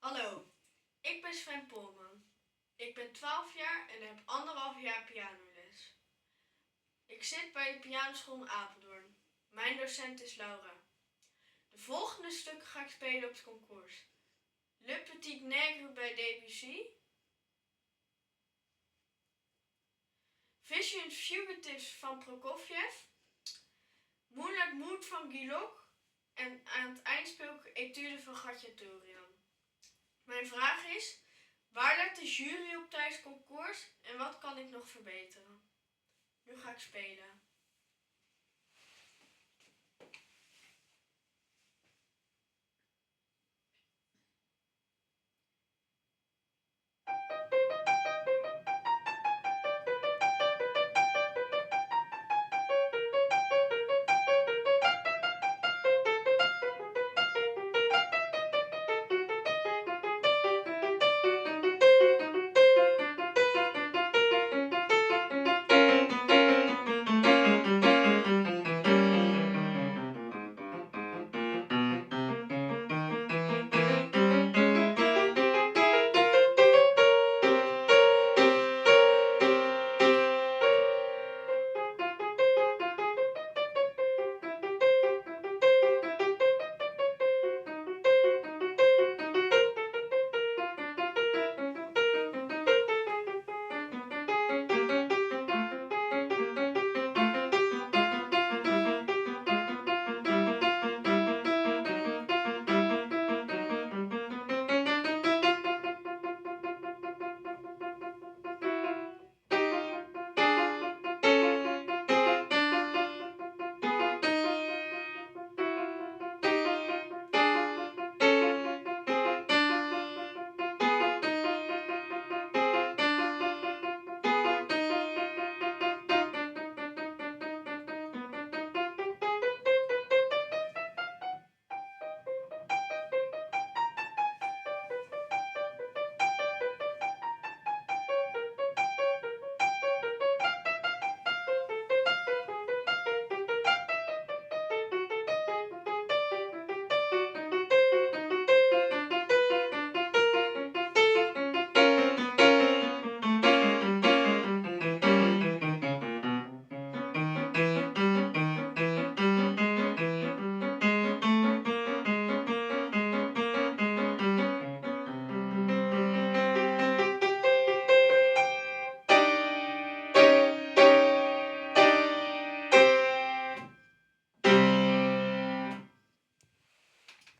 Hallo, ik ben Sven Polman. Ik ben 12 jaar en heb 1,5 jaar pianoles. Ik zit bij de pianoschool in Apeldoorn. Mijn docent is Laura. De volgende stukken ga ik spelen op het concours. Le Petit Nègre bij Debussy. Vision Fugitives van Prokofjev. Moonlight Mood van Guillaume. En aan het eind speel ik Etude van Khachaturian. Mijn vraag is: waar let de jury op tijdens het concours en wat kan ik nog verbeteren? Nu ga ik spelen.